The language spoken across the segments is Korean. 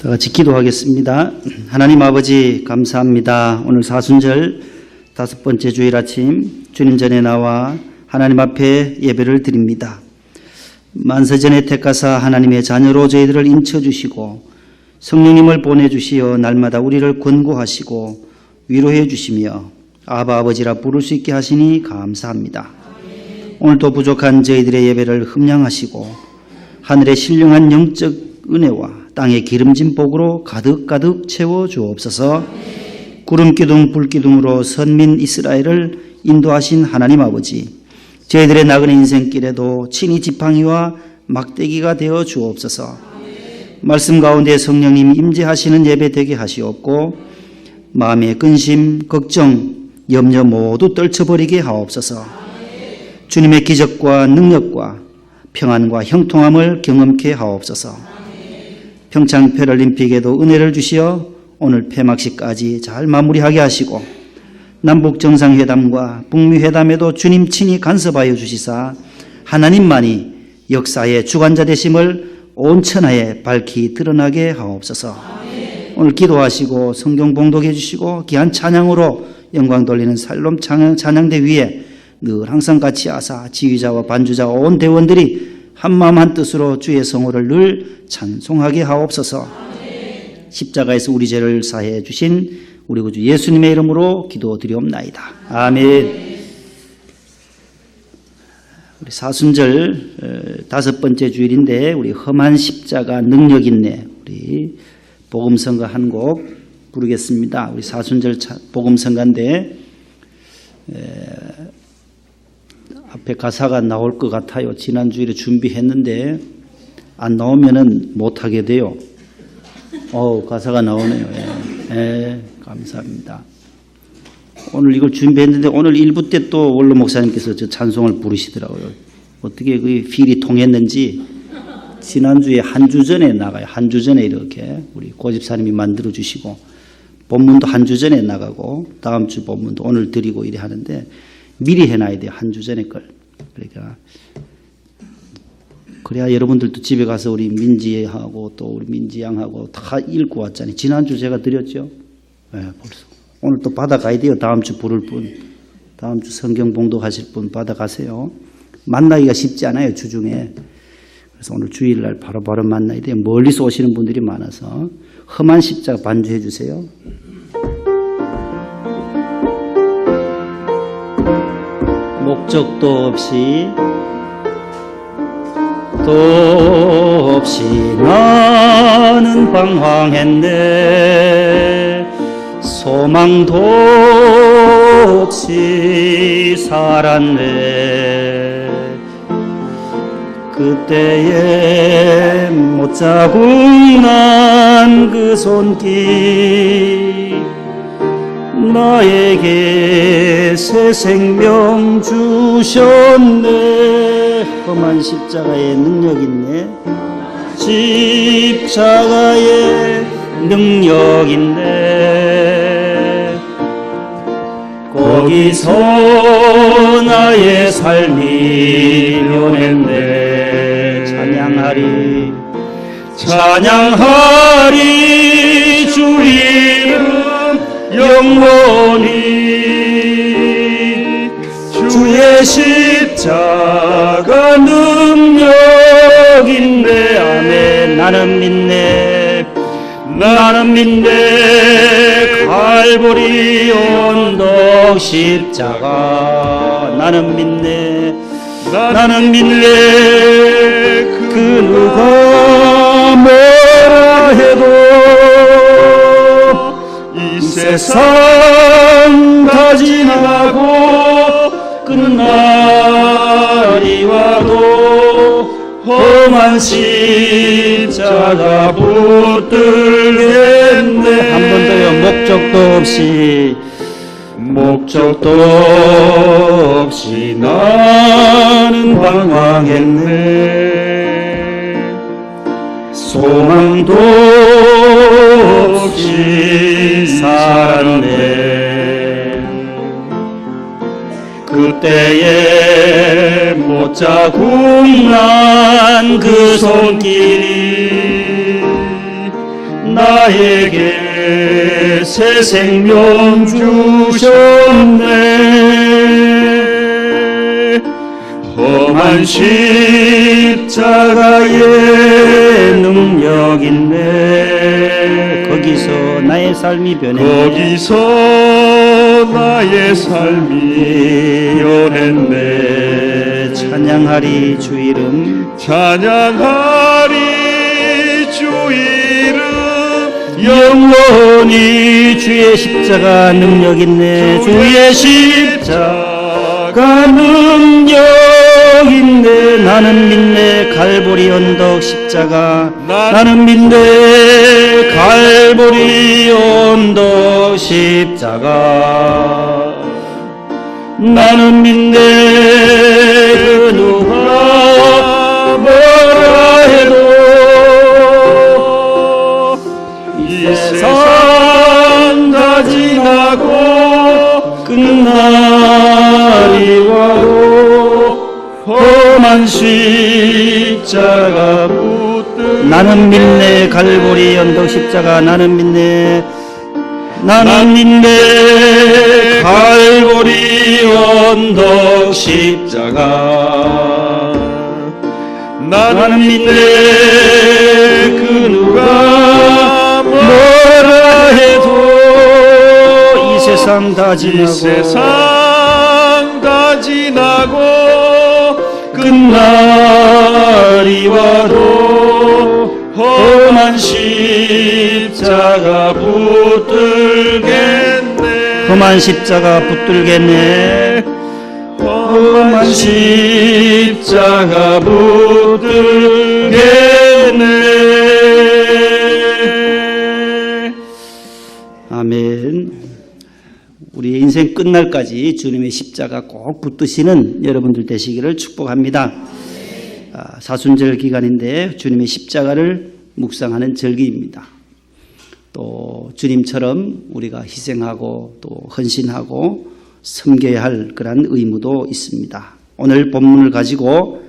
다 같이 기도하겠습니다. 하나님 아버지 감사합니다. 오늘 사순절 5번째 주일 아침 주님 전에 나와 하나님 앞에 예배를 드립니다. 만세전에 택하사 하나님의 자녀로 저희들을 인쳐주시고 성령님을 보내주시어 날마다 우리를 권고하시고 위로해 주시며 아바 아버지라 부를 수 있게 하시니 감사합니다. 오늘도 부족한 저희들의 예배를 흠량하시고 하늘의 신령한 영적 은혜와 땅의 기름진 복으로 가득가득 채워 주옵소서. 구름기둥 불기둥으로 선민 이스라엘을 인도하신 하나님 아버지, 저희들의 나그네 인생길에도 친히 지팡이와 막대기가 되어 주옵소서. 말씀 가운데 성령님 임재하시는 예배 되게 하시옵고 마음의 근심, 걱정, 염려 모두 떨쳐버리게 하옵소서. 주님의 기적과 능력과 평안과 형통함을 경험케 하옵소서. 평창 패럴림픽에도 은혜를 주시어 오늘 폐막식까지 잘 마무리하게 하시고 남북 정상회담과 북미 회담에도 주님 친히 간섭하여 주시사 하나님만이 역사의 주관자 되심을 온 천하에 밝히 드러나게 하옵소서. 오늘 기도하시고 성경 봉독해 주시고 귀한 찬양으로 영광 돌리는 살롬 찬양대 위에 늘 항상 같이 하사 지휘자와 반주자와 온 대원들이 한마음 한뜻으로 주의 성호를 늘 찬송하게 하옵소서. 십자가에서 우리 죄를 사해 주신 우리 구주 예수님의 이름으로 기도드리옵나이다. 아멘. 우리 사순절 5번째 주일인데 우리 험한 십자가 능력 있네 우리 복음성가 한 곡 부르겠습니다. 우리 사순절 복음성가인데 앞에 가사가 나올 것 같아요. 지난 주일에 준비했는데 안 나오면은 못하게 돼요. 가사가 나오네요. 예, 감사합니다. 오늘 이걸 준비했는데 오늘 1부 때 또 원로 목사님께서 저 찬송을 부르시더라고요. 어떻게 그 필이 통했는지 지난주에 한 주 전에 나가요. 한 주 전에 이렇게 우리 고집사님이 만들어 주시고 본문도 한 주 전에 나가고 다음 주 본문도 오늘 드리고 이래 하는데 미리 해놔야 돼요. 한 주 전에 걸. 그러니까 그래야 여러분들도 집에 가서 우리 민지하고 또 우리 민지양하고 다 읽고 왔잖아요. 지난주 제가 드렸죠. 네, 벌써. 오늘 또 받아가야 돼요. 다음 주 부를 분. 다음 주 성경 봉독하실 분 받아가세요. 만나기가 쉽지 않아요. 주중에. 그래서 오늘 주일날 바로바로 만나야 돼요. 멀리서 오시는 분들이 많아서 험한 십자가 반주해 주세요. 목적도 없이 나는 방황했네. 소망도 없이 살았네. 그때에 못자국 난 그 손길 나에게 새 생명 주셨네. 험한 십자가에 능력 있네. 십자가에 능력 있네. 거기서 나의 삶이 변했네. 찬양하리 주 이름 영원히. 주의 십자가 능력 있네. 아멘. 나는 믿네 갈보리 언덕 십자가. 나는 믿네 그 누가 뭐라 해도 이 세상 다 지나고 끝날이 와도 험한 십자가 붙들겠네. 한 번 더요. 목적도 없이 나는 방황했네. 소망도 없이 살았네. 그때에 못자국 난 그 손길이 나에게 새 생명 주셨네. 험한 십자가의 능력 있네. 거기서 나의 삶이 변했네. 거기서 나의 삶이 변했네. 찬양하리 주 이름, 찬양하리 주 이름. 영원히 주의 십자가 능력 있네. 주의 십자가 능력 있네. 나는 믿네 갈보리 언덕 십자가. 나는 믿네 갈보리 언덕 십자가. 나는 믿네 그 누가 뭐라 해도 이 세상 다 지나고 끝날이 와도 험한 십자가 붙들게. 나는 믿네 갈보리 언덕 십자가. 나는 믿네 갈보리 언덕 십자가. 나는 믿네 그 누가 뭐라 해도 이 세상 다 지나고 끝날이 와도 험한 십자가 붙들겠네. 험한 십자가 붙들겠네. 험한 십자가 붙들겠네. 아멘. 우리의 인생 끝날까지 주님의 십자가 꼭 붙드시는 여러분들 되시기를 축복합니다. 사순절 기간인데 주님의 십자가를 묵상하는 절기입니다. 또 주님처럼 우리가 희생하고 또 헌신하고 섬겨야 할 그런 의무도 있습니다. 오늘 본문을 가지고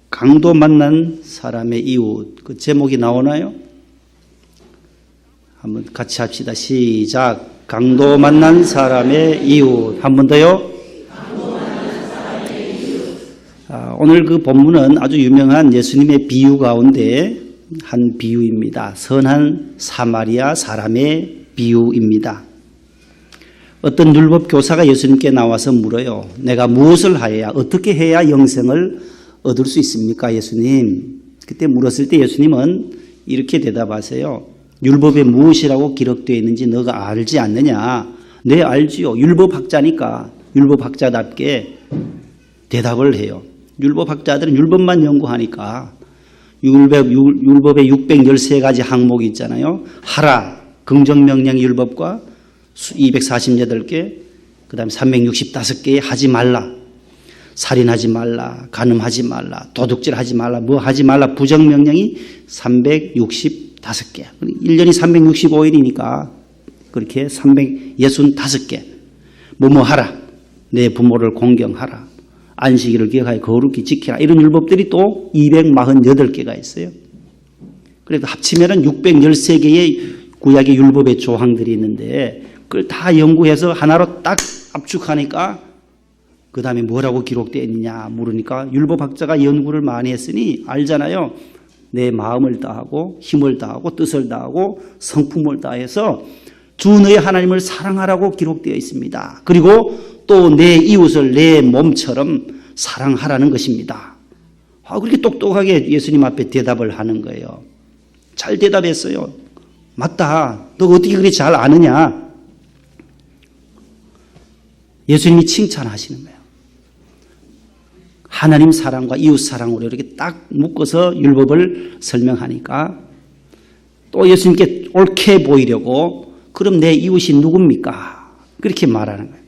강도 만난 사람의 이웃, 그 제목이 나오나요? 한번 같이 합시다. 시작. 강도 만난 사람의 이웃. 한 번 더요. 오늘 그 본문은 아주 유명한 예수님의 비유 가운데 한 비유입니다. 선한 사마리아 사람의 비유입니다. 어떤 율법 교사가 예수님께 나와서 물어요. 내가 무엇을 하여야, 어떻게 해야 영생을 얻을 수 있습니까, 예수님? 그때 물었을 때 예수님은 이렇게 대답하세요. 율법에 무엇이라고 기록되어 있는지 너가 알지 않느냐? 네, 알지요. 율법학자니까 율법학자답게 대답을 해요. 율법학자들은 율법만 연구하니까 율법에 613가지 항목이 있잖아요. 하라, 긍정명령 율법과 248개, 그 다음에 365개의 하지 말라, 살인하지 말라, 간음하지 말라, 도둑질하지 말라, 뭐 하지 말라, 부정명령이 365개. 1년이 365일이니까 그렇게 365개. 뭐뭐 하라, 내 부모를 공경하라, 안식일을 기억하여 거룩히 지키라. 이런 율법들이 또 248개가 있어요. 그래도 합치면 613개의 구약의 율법의 조항들이 있는데 그걸 다 연구해서 하나로 딱 압축하니까 그 다음에 뭐라고 기록되어 있느냐 물으니까 율법학자가 연구를 많이 했으니 알잖아요. 내 마음을 다하고 힘을 다하고 뜻을 다하고 성품을 다해서 주 너의 하나님을 사랑하라고 기록되어 있습니다. 그리고 또 내 이웃을 내 몸처럼 사랑하라는 것입니다. 그렇게 똑똑하게 예수님 앞에 대답을 하는 거예요. 잘 대답했어요. 맞다. 너 어떻게 그렇게 잘 아느냐? 예수님이 칭찬하시는 거예요. 하나님 사랑과 이웃 사랑으로 이렇게 딱 묶어서 율법을 설명하니까 또 예수님께 옳게 보이려고 그럼 내 이웃이 누굽니까? 그렇게 말하는 거예요.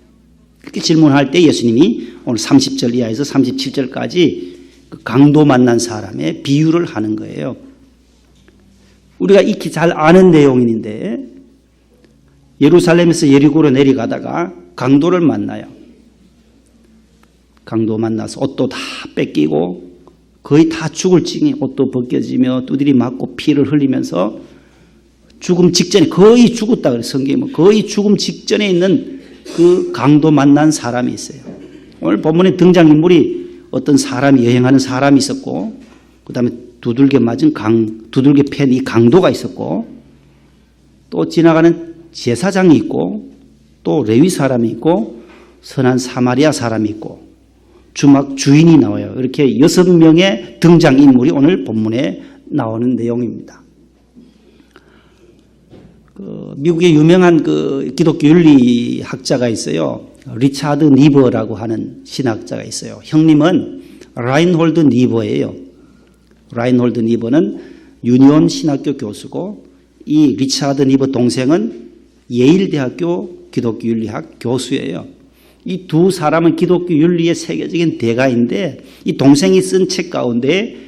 그렇게 질문할 때 예수님이 오늘 30절 이하에서 37절까지 그 강도 만난 사람의 비유를 하는 거예요. 우리가 익히 잘 아는 내용인데 예루살렘에서 예리고로 내려가다가 강도를 만나요. 강도 만나서 옷도 다 뺏기고 거의 다 죽을 징에 옷도 벗겨지며 두드리 맞고 피를 흘리면서 죽음 직전에 거의 죽었다 그래요. 성경에 거의 죽음 직전에 있는 그 강도 만난 사람이 있어요. 오늘 본문에 등장인물이 어떤 사람이 여행하는 사람이 있었고 그다음에 두들겨 맞은 두들겨 팬 이 강도가 있었고 또 지나가는 제사장이 있고 또 레위 사람이 있고 선한 사마리아 사람이 있고 주막 주인이 나와요. 이렇게 6명의 등장인물이 오늘 본문에 나오는 내용입니다. 미국의 유명한 기독교 윤리학자가 있어요. 리차드 니버라고 하는 신학자가 있어요. 형님은 라인홀드 니버예요. 라인홀드 니버는 유니온 신학교 교수고 이 리차드 니버 동생은 예일대학교 기독교 윤리학 교수예요. 이 두 사람은 기독교 윤리의 세계적인 대가인데 이 동생이 쓴 책 가운데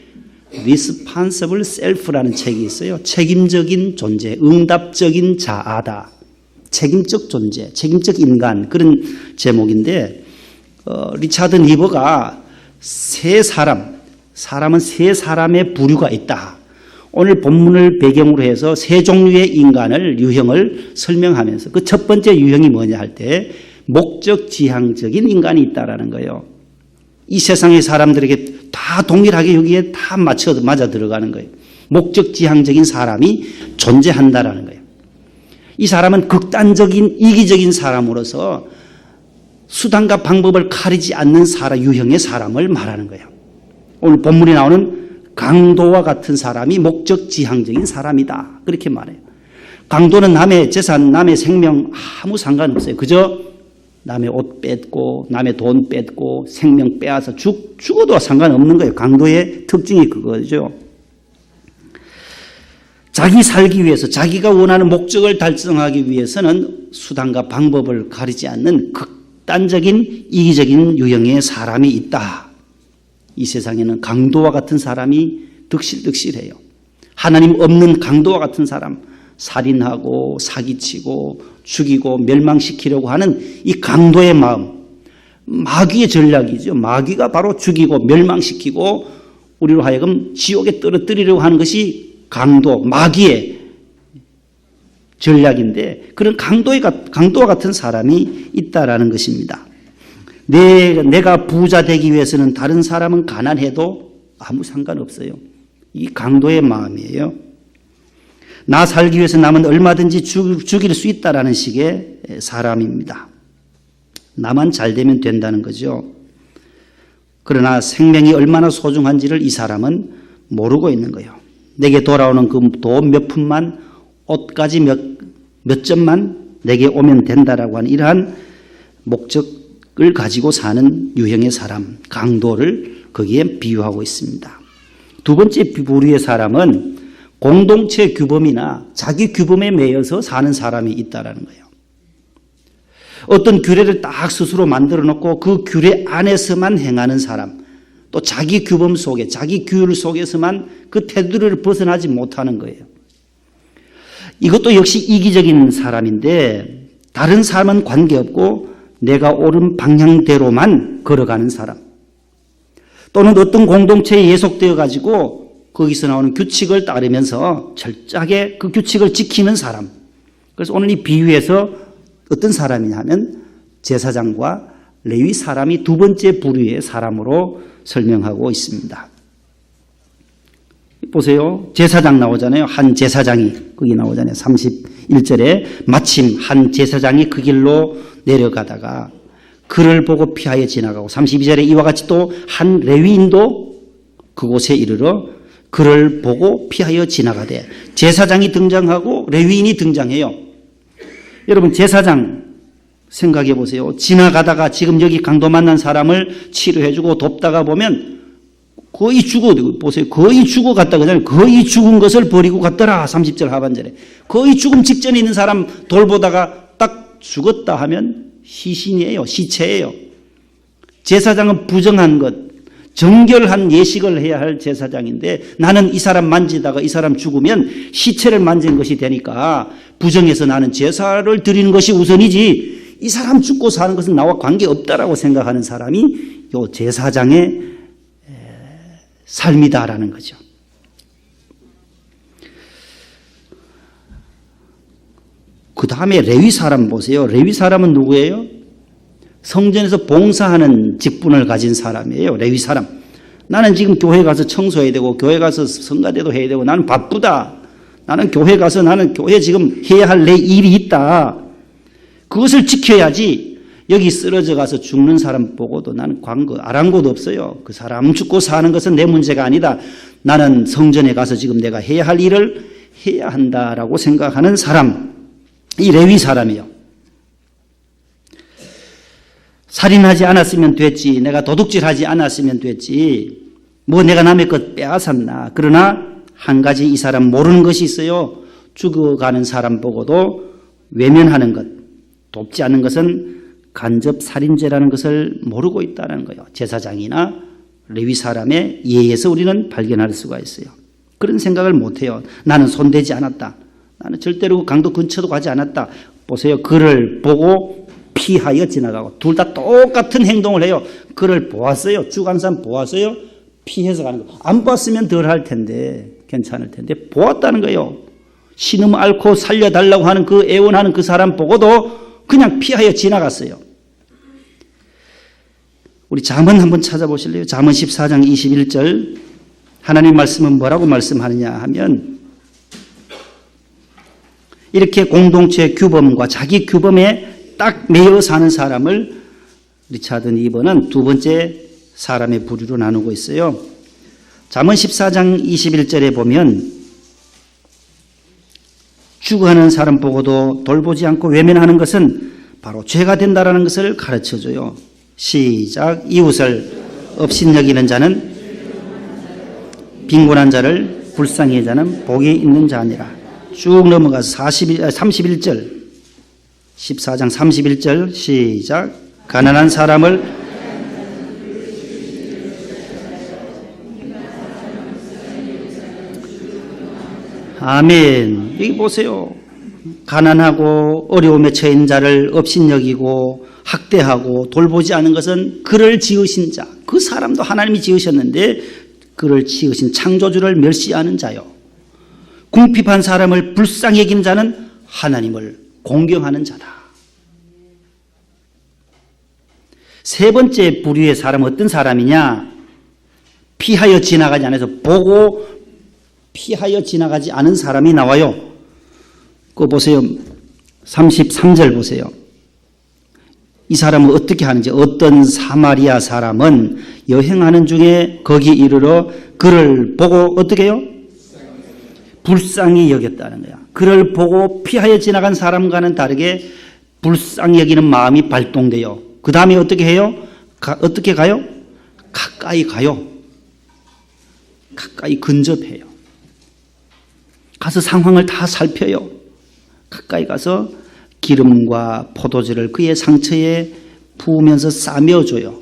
Responsible Self라는 책이 있어요. 책임적인 존재, 응답적인 자아다. 책임적 존재, 책임적 인간 그런 제목인데 리차드 니버가 사람은 세 사람의 부류가 있다. 오늘 본문을 배경으로 해서 세 종류의 인간을 유형을 설명하면서 그 첫 번째 유형이 뭐냐 할 때 목적 지향적인 인간이 있다라는 거예요. 이 세상의 사람들에게 다 동일하게 여기에 다 맞아 들어가는 거예요. 목적 지향적인 사람이 존재한다라는 거예요. 이 사람은 극단적인 이기적인 사람으로서 수단과 방법을 가리지 않는 유형의 사람을 말하는 거예요. 오늘 본문에 나오는 강도와 같은 사람이 목적 지향적인 사람이다. 그렇게 말해요. 강도는 남의 재산, 남의 생명 아무 상관없어요. 그저 남의 옷 뺏고 남의 돈 뺏고 생명 빼앗아 죽어도 상관없는 거예요. 강도의 특징이 그거죠. 자기 살기 위해서 자기가 원하는 목적을 달성하기 위해서는 수단과 방법을 가리지 않는 극단적인 이기적인 유형의 사람이 있다. 이 세상에는 강도와 같은 사람이 득실득실해요. 하나님 없는 강도와 같은 사람, 살인하고 사기치고 죽이고 멸망시키려고 하는 이 강도의 마음, 마귀의 전략이죠. 마귀가 바로 죽이고 멸망시키고 우리로 하여금 지옥에 떨어뜨리려고 하는 것이 강도, 마귀의 전략인데 그런 강도와 같은 사람이 있다라는 것입니다. 내가 부자 되기 위해서는 다른 사람은 가난해도 아무 상관없어요. 이 강도의 마음이에요. 나 살기 위해서 남은 얼마든지 죽일 수 있다라는 식의 사람입니다. 나만 잘 되면 된다는 거죠. 그러나 생명이 얼마나 소중한지를 이 사람은 모르고 있는 거예요. 내게 돌아오는 그 돈 몇 푼만, 옷까지 몇 점만 내게 오면 된다라고 하는 이러한 목적을 가지고 사는 유형의 사람, 강도를 거기에 비유하고 있습니다. 두 번째 부류의 사람은 공동체 규범이나 자기 규범에 매여서 사는 사람이 있다라는 거예요. 어떤 규례를 딱 스스로 만들어 놓고 그 규례 안에서만 행하는 사람, 또 자기 규범 속에, 자기 규율 속에서만 그 테두리를 벗어나지 못하는 거예요. 이것도 역시 이기적인 사람인데 다른 사람은 관계없고 내가 옳은 방향대로만 걸어가는 사람, 또는 어떤 공동체에 예속되어 가지고 거기서 나오는 규칙을 따르면서 철저하게 그 규칙을 지키는 사람. 그래서 오늘 이 비유에서 어떤 사람이냐 하면 제사장과 레위 사람이 두 번째 부류의 사람으로 설명하고 있습니다. 보세요. 제사장 나오잖아요. 한 제사장이 거기 나오잖아요. 31절에 마침 한 제사장이 그 길로 내려가다가 그를 보고 피하여 지나가고 32절에 이와 같이 또 한 레위인도 그곳에 이르러 그를 보고 피하여 지나가되 제사장이 등장하고 레위인이 등장해요. 여러분 제사장 생각해 보세요. 지나가다가 지금 여기 강도 만난 사람을 치료해주고 돕다가 보면 거의 보세요. 거의 죽어갔다 그러잖아요. 거의 죽은 것을 버리고 갔더라. 30절 하반절에. 거의 죽음 직전에 있는 사람 돌보다가 딱 죽었다 하면 시신이에요. 시체예요. 제사장은 부정한 것, 정결한 예식을 해야 할 제사장인데 나는 이 사람 만지다가 이 사람 죽으면 시체를 만진 것이 되니까 부정해서 나는 제사를 드리는 것이 우선이지 이 사람 죽고 사는 것은 나와 관계없다라고 생각하는 사람이 이 제사장의 삶이다라는 거죠. 그 다음에 레위 사람 보세요. 레위 사람은 누구예요? 성전에서 봉사하는 직분을 가진 사람이에요. 레위 사람. 나는 지금 교회 가서 청소해야 되고 교회 가서 성가대도 해야 되고 나는 바쁘다. 나는 교회 가서 나는 교회 지금 해야 할 내 일이 있다. 그것을 지켜야지. 여기 쓰러져 가서 죽는 사람 보고도 나는 아랑곳 없어요. 그 사람 죽고 사는 것은 내 문제가 아니다. 나는 성전에 가서 지금 내가 해야 할 일을 해야 한다라고 생각하는 사람. 이 레위 사람이에요. 살인하지 않았으면 됐지. 내가 도둑질하지 않았으면 됐지. 뭐 내가 남의 것 빼앗았나. 그러나 한 가지 이 사람 모르는 것이 있어요. 죽어가는 사람 보고도 외면하는 것, 돕지 않는 것은 간접 살인죄라는 것을 모르고 있다는 거예요. 제사장이나 레위 사람의 예에서 우리는 발견할 수가 있어요. 그런 생각을 못해요. 나는 손대지 않았다. 나는 절대로 강도 근처도 가지 않았다. 보세요. 그를 보고 피하여 지나가고 둘 다 똑같은 행동을 해요. 그를 보았어요. 죽은 사람 보았어요. 피해서 가는 거. 안 봤으면 덜 할 텐데 괜찮을 텐데 보았다는 거예요. 신음 앓고 살려달라고 하는 그 애원하는 그 사람 보고도 그냥 피하여 지나갔어요. 우리 잠언 한번 찾아보실래요? 잠언 14장 21절 하나님 말씀은 뭐라고 말씀하느냐 하면 이렇게 공동체 규범과 자기 규범에 딱 매여 사는 사람을 리차드 니버는 두 번째 사람의 부류로 나누고 있어요. 잠언 14장 21절에 보면 죽어가는 사람 보고도 돌보지 않고 외면하는 것은 바로 죄가 된다라는 것을 가르쳐줘요. 시작. 이웃을 업신여기는 자는 빈곤한 자를 불쌍히 자는 복이 있는 자니라. 쭉 넘어가서 31절 14장 31절 시작. 가난한 사람을 아멘. 여기 보세요. 가난하고 어려움에 처한 자를 업신여기고 학대하고 돌보지 않은 것은 그를 지으신 자, 그 사람도 하나님이 지으셨는데 그를 지으신 창조주를 멸시하는 자요. 궁핍한 사람을 불쌍히 여기는 자는 하나님을 공경하는 자다. 세 번째 부류의 사람은 어떤 사람이냐? 피하여 지나가지 않아서 보고 피하여 지나가지 않은 사람이 나와요. 그거 보세요. 33절 보세요. 이 사람은 어떻게 하는지. 어떤 사마리아 사람은 여행하는 중에 거기 이르러 그를 보고 어떻게 해요? 불쌍히 여겼다는 거야. 그를 보고 피하여 지나간 사람과는 다르게 불쌍히 여기는 마음이 발동돼요. 그 다음에 어떻게 해요? 어떻게 가요? 가까이 가요. 가까이 근접해요. 가서 상황을 다 살펴요. 가까이 가서 기름과 포도주를 그의 상처에 부으면서 싸매어줘요.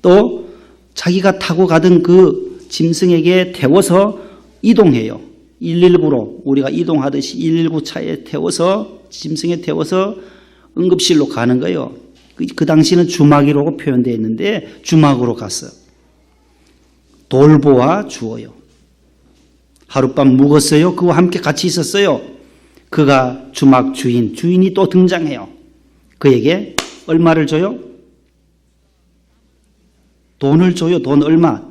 또 자기가 타고 가던 그 짐승에게 태워서 이동해요. 119로 우리가 이동하듯이 119 차에 태워서 짐승에 태워서 응급실로 가는 거예요. 그 당시는 주마기로 표현되어 있는데 주막으로 갔어요. 돌보아 주어요. 하룻밤 묵었어요. 그와 함께 같이 있었어요. 그가 주막 주인이 또 등장해요. 그에게 얼마를 줘요? 돈을 줘요. 돈 얼마?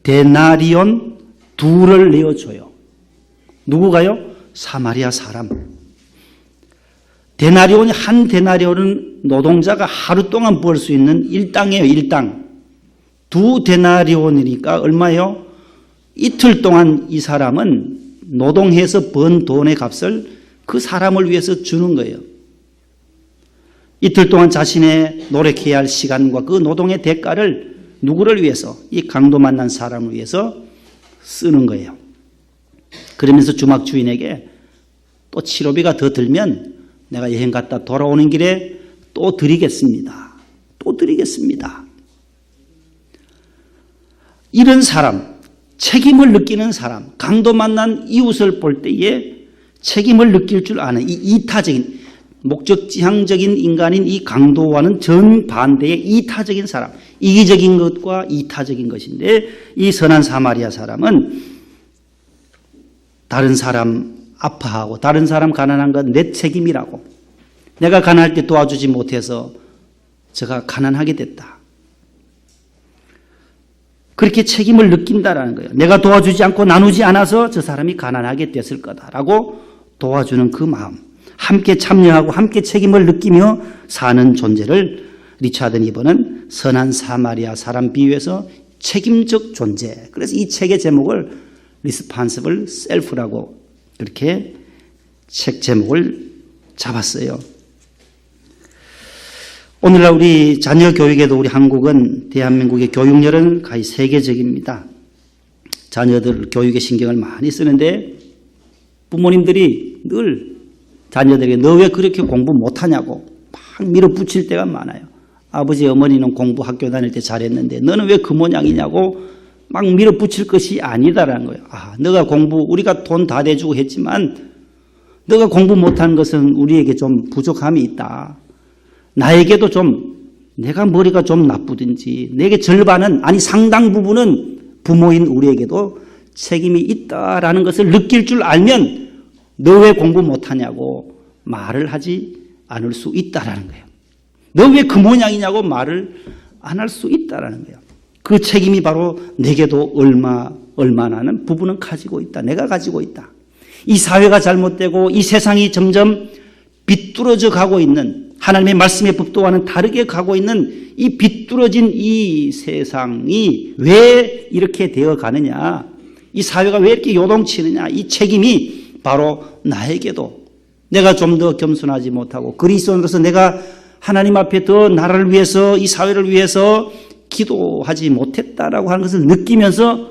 데나리온 2를 내어줘요. 누구가요? 사마리아 사람. 한 데나리온은 노동자가 하루 동안 벌 수 있는 일당이에요. 일당. 2 데나리온이니까 얼마예요? 이틀 동안 이 사람은 노동해서 번 돈의 값을 그 사람을 위해서 주는 거예요. 이틀 동안 자신의 노력해야 할 시간과 그 노동의 대가를 누구를 위해서? 이 강도 만난 사람을 위해서 쓰는 거예요. 그러면서 주막 주인에게 또 치료비가 더 들면 내가 여행 갔다 돌아오는 길에 또 드리겠습니다. 또 드리겠습니다. 이런 사람, 책임을 느끼는 사람, 강도 만난 이웃을 볼 때에 책임을 느낄 줄 아는 이 이타적인, 목적지향적인 인간인 이 강도와는 정반대의 이타적인 사람, 이기적인 것과 이타적인 것인데 이 선한 사마리아 사람은 다른 사람 아파하고 다른 사람 가난한 건 내 책임이라고. 내가 가난할 때 도와주지 못해서 제가 가난하게 됐다. 그렇게 책임을 느낀다라는 거예요. 내가 도와주지 않고 나누지 않아서 저 사람이 가난하게 됐을 거다라고 도와주는 그 마음. 함께 참여하고 함께 책임을 느끼며 사는 존재를 리차드 니버는 선한 사마리아 사람 비유해서 책임적 존재. 그래서 이 책의 제목을 Responsible Self라고 그렇게 책 제목을 잡았어요. 오늘날 우리 자녀 교육에도 우리 한국은 대한민국의 교육열은 거의 세계적입니다. 자녀들 교육에 신경을 많이 쓰는데 부모님들이 늘 자녀들에게 너 왜 그렇게 공부 못하냐고 막 밀어붙일 때가 많아요. 아버지 어머니는 공부 학교 다닐 때 잘했는데 너는 왜 그 모양이냐고 막 밀어붙일 것이 아니다라는 거예요. 너가 공부 우리가 돈 다 대주고 했지만 너가 공부 못한 것은 우리에게 좀 부족함이 있다. 나에게도 좀 내가 머리가 좀 나쁘든지 내게 절반은 아니 상당 부분은 부모인 우리에게도 책임이 있다라는 것을 느낄 줄 알면 너 왜 공부 못하냐고 말을 하지 않을 수 있다라는 거예요. 너 왜 그 모양이냐고 말을 안 할 수 있다라는 거예요. 그 책임이 바로 내게도 얼마나는 부분은 가지고 있다. 내가 가지고 있다. 이 사회가 잘못되고 이 세상이 점점 비뚤어져 가고 있는 하나님의 말씀의 법도와는 다르게 가고 있는 이 비뚤어진 이 세상이 왜 이렇게 되어 가느냐. 이 사회가 왜 이렇게 요동치느냐. 이 책임이 바로 나에게도 내가 좀 더 겸손하지 못하고 그리스도인으로서 내가 하나님 앞에 더 나라를 위해서 이 사회를 위해서 기도하지 못했다라고 하는 것을 느끼면서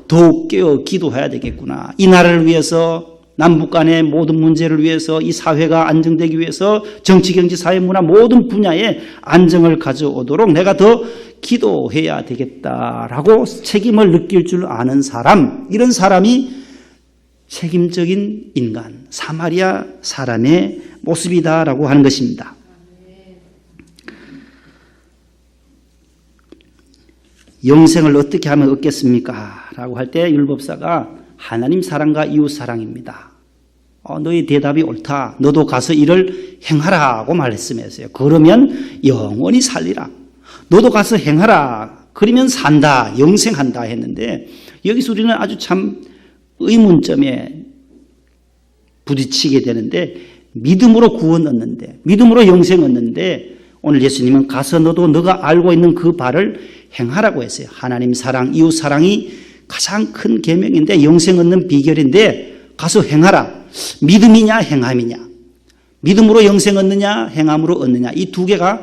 더욱 깨어 기도해야 되겠구나. 이 나라를 위해서 남북 간의 모든 문제를 위해서 이 사회가 안정되기 위해서 정치, 경제, 사회, 문화 모든 분야에 안정을 가져오도록 내가 더 기도해야 되겠다라고 책임을 느낄 줄 아는 사람, 이런 사람이 책임적인 인간, 사마리아 사람의 모습이다라고 하는 것입니다. 영생을 어떻게 하면 얻겠습니까? 라고 할 때 율법사가 하나님 사랑과 이웃 사랑입니다. 너의 대답이 옳다. 너도 가서 이를 행하라고 말했으면서요. 그러면 영원히 살리라. 너도 가서 행하라. 그러면 산다. 영생한다 했는데 여기서 우리는 아주 참 의문점에 부딪히게 되는데 믿음으로 구원 얻는데 믿음으로 영생 얻는데 오늘 예수님은 가서 너도 너가 알고 있는 그 바를 행하라고 했어요. 하나님 사랑, 이웃 사랑이 가장 큰 계명인데 영생 얻는 비결인데 가서 행하라. 믿음이냐 행함이냐. 믿음으로 영생 얻느냐 행함으로 얻느냐. 이 두 개가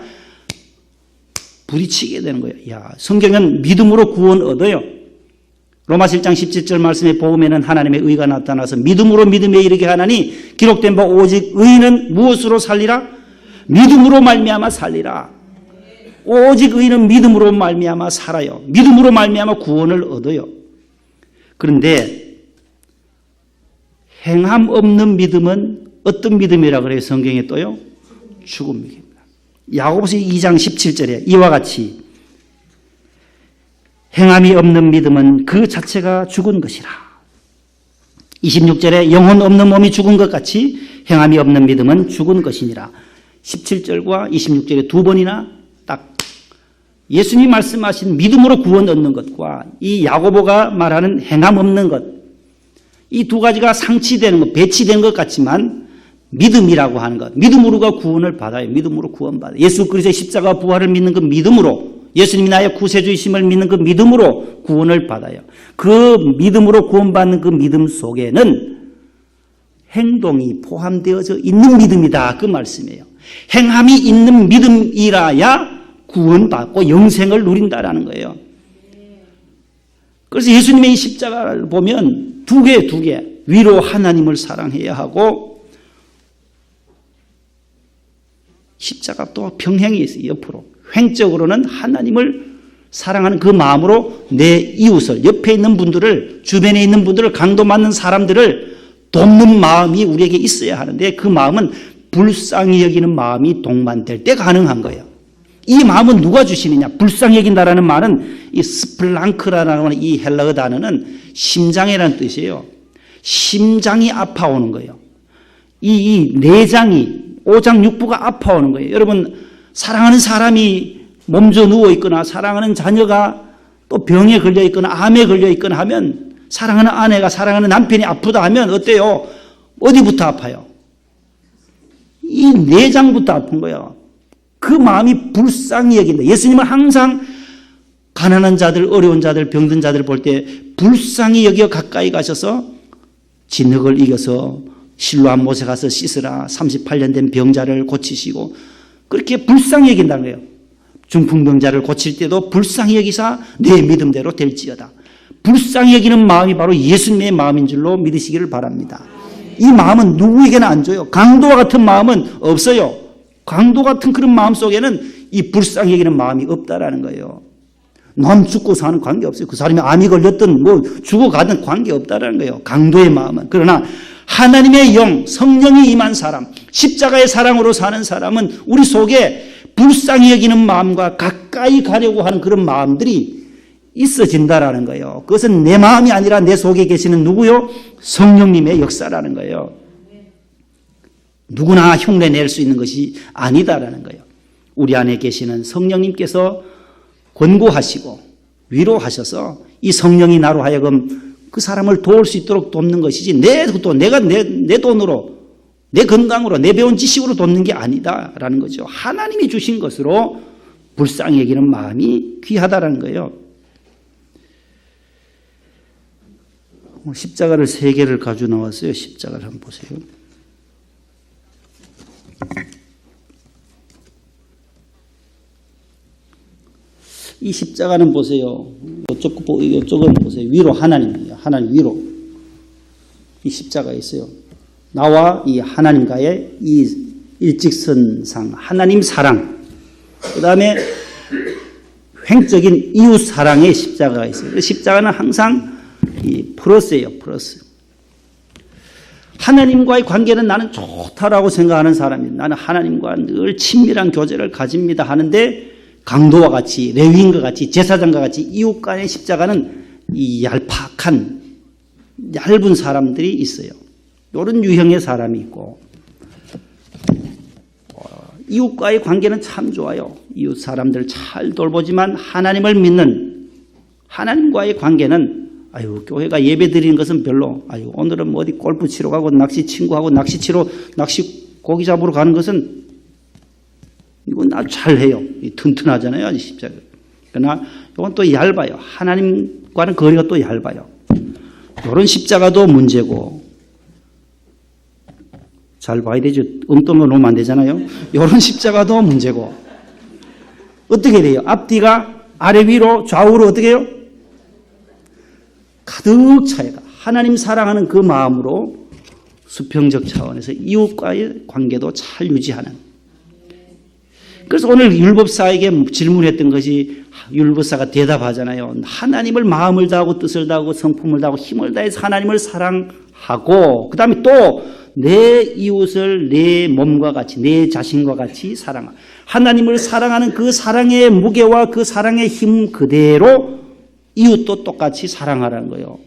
부딪히게 되는 거예요. 성경은 믿음으로 구원 얻어요. 로마서 1장 17절 말씀에 보면은 하나님의 의가 나타나서 믿음으로 믿음에 이르게 하나니 기록된 바 오직 의인은 무엇으로 살리라? 믿음으로 말미암아 살리라. 오직 의인은 믿음으로 말미암아 살아요. 믿음으로 말미암아 구원을 얻어요. 그런데 행함 없는 믿음은 어떤 믿음이라 그래요? 성경에 또요? 죽은 믿음입니다. 야고보서 2장 17절에 이와 같이 행함이 없는 믿음은 그 자체가 죽은 것이라. 26절에 영혼 없는 몸이 죽은 것 같이 행함이 없는 믿음은 죽은 것이니라. 17절과 26절에 두 번이나 딱 예수님이 말씀하신 믿음으로 구원 얻는 것과 이 야고보가 말하는 행함 없는 것, 이 두 가지가 상치되는 것, 배치된 것 같지만 믿음이라고 하는 것, 믿음으로가 구원을 받아요. 믿음으로 구원받아요. 예수 그리스도의 십자가 부활을 믿는 그 믿음으로, 예수님이 나의 구세주이심을 믿는 그 믿음으로 구원을 받아요. 그 믿음으로 구원받는 그 믿음 속에는 행동이 포함되어져 있는 믿음이다. 그 말씀이에요. 행함이 있는 믿음이라야 구원받고 영생을 누린다라는 거예요. 그래서 예수님의 이 십자가를 보면 두 개. 위로 하나님을 사랑해야 하고 십자가 또 평행이 있어요. 옆으로. 횡적으로는 하나님을 사랑하는 그 마음으로 내 이웃을, 옆에 있는 분들을, 주변에 있는 분들을, 강도 맞는 사람들을 돕는 마음이 우리에게 있어야 하는데 그 마음은 불쌍히 여기는 마음이 동반될 때 가능한 거예요. 이 마음은 누가 주시느냐? 불쌍히 여긴다라는 말은 이 스플랑크라는 이 헬라어 단어는 심장이라는 뜻이에요. 심장이 아파오는 거예요. 이 내장이 오장육부가 아파오는 거예요. 여러분, 사랑하는 사람이 몸져 누워 있거나 사랑하는 자녀가 또 병에 걸려 있거나 암에 걸려 있거나 하면, 사랑하는 아내가 사랑하는 남편이 아프다 하면 어때요? 어디부터 아파요? 이 내장부터 아픈 거예요. 그 마음이 불쌍히 여긴다. 예수님은 항상 가난한 자들, 어려운 자들, 병든 자들 볼 때 불쌍히 여겨 가까이 가셔서 진흙을 이겨서 실로암 못에 가서 씻으라, 38년 된 병자를 고치시고, 그렇게 불쌍히 여긴다는 거예요. 중풍병자를 고칠 때도 불쌍히 여기사 내 믿음대로 될지어다. 불쌍히 여기는 마음이 바로 예수님의 마음인 줄로 믿으시기를 바랍니다. 이 마음은 누구에게나 안 줘요. 강도와 같은 마음은 없어요. 강도 같은 그런 마음 속에는 이 불쌍히 여기는 마음이 없다라는 거예요. 남 죽고 사는 관계없어요. 그 사람이 암이 걸렸든 뭐 죽어가든 관계없다라는 거예요. 강도의 마음은. 그러나 하나님의 영, 성령이 임한 사람, 십자가의 사랑으로 사는 사람은 우리 속에 불쌍히 여기는 마음과 가까이 가려고 하는 그런 마음들이 있어진다라는 거예요. 그것은 내 마음이 아니라 내 속에 계시는 누구요? 성령님의 역사라는 거예요. 누구나 흉내 낼 수 있는 것이 아니다라는 거예요. 우리 안에 계시는 성령님께서 권고하시고 위로하셔서 이 성령이 나로 하여금 그 사람을 도울 수 있도록 돕는 것이지, 내가 내 돈으로, 내 건강으로, 내 배운 지식으로 돕는 게 아니다라는 거죠. 하나님이 주신 것으로 불쌍히 여기는 마음이 귀하다라는 거예요. 십자가를 3개를 가지고 나왔어요. 십자가를 한번 보세요. 이 십자가는 보세요. 이쪽은 보세요. 위로 하나님이에요. 하나님 위로. 이 십자가에 있어요. 나와 이 하나님과의 이 일직선상, 하나님 사랑. 그 다음에 횡적인 이웃 사랑의 십자가가 있어요. 십자가는 항상 이 플러스예요. 플러스. 하나님과의 관계는 나는 좋다라고 생각하는 사람입니다. 나는 하나님과 늘 친밀한 교제를 가집니다 하는데, 강도와 같이, 레위인과 같이, 제사장과 같이 이웃 간의 십자가는 이 얄팍한, 얇은 사람들이 있어요. 이런 유형의 사람이 있고, 이웃과의 관계는 참 좋아요. 이웃 사람들 잘 돌보지만 하나님을 믿는 하나님과의 관계는, 교회가 예배 드리는 것은 별로, 오늘은 뭐 어디 골프 치러 가고 낚시 친구하고 낚시 고기 잡으러 가는 것은 이건 아주 잘해요. 튼튼하잖아요. 아주 십자가. 그러나 이건 또 얇아요. 하나님과는 거리가 또 얇아요. 이런 십자가도 문제고, 잘 봐야 되죠. 엉뚱을 놓으면 안 되잖아요. 이런 십자가도 문제고. 어떻게 돼요? 앞뒤가 아래 위로 좌우로 어떻게 해요? 가득 차여가. 하나님 사랑하는 그 마음으로 수평적 차원에서 이웃과의 관계도 잘 유지하는. 그래서 오늘 율법사에게 질문했던 것이, 율법사가 대답하잖아요. 하나님을 마음을 다하고 뜻을 다하고 성품을 다하고 힘을 다해서 하나님을 사랑하고, 그 다음에 또 내 이웃을 내 몸과 같이, 내 자신과 같이 사랑하고, 하나님을 사랑하는 그 사랑의 무게와 그 사랑의 힘 그대로 이웃도 똑같이 사랑하라는 거예요.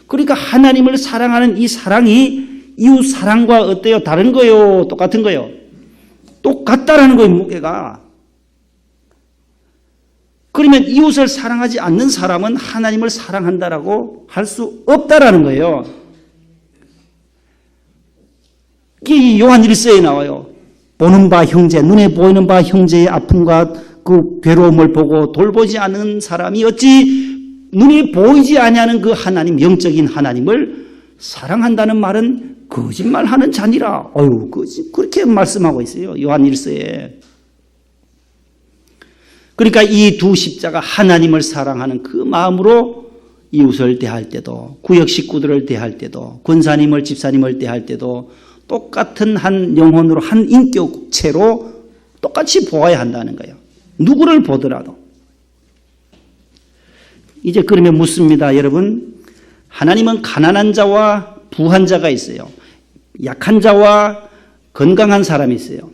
그러니까 하나님을 사랑하는 이 사랑이 이웃 사랑과 어때요? 다른 거예요? 똑같은 거예요? 똑같다라는 거예요, 무게가. 그러면 이웃을 사랑하지 않는 사람은 하나님을 사랑한다라고 할 수 없다라는 거예요. 이게 요한 1서에 나와요. 보는 바 형제, 눈에 보이는 바 형제의 아픔과 그 괴로움을 보고 돌보지 않은 사람이 어찌 눈에 보이지 아니하는 그 하나님, 영적인 하나님을 사랑한다는 말은 거짓말하는 자니라. 그렇게 말씀하고 있어요. 요한 1서에. 그러니까 이 두 십자가, 하나님을 사랑하는 그 마음으로 이웃을 대할 때도, 구역 식구들을 대할 때도, 권사님을, 집사님을 대할 때도 똑같은 한 영혼으로, 한 인격체로 똑같이 보아야 한다는 거예요. 누구를 보더라도. 이제 그러면 묻습니다, 여러분. 하나님은 가난한 자와 부한 자가 있어요. 약한 자와 건강한 사람이 있어요.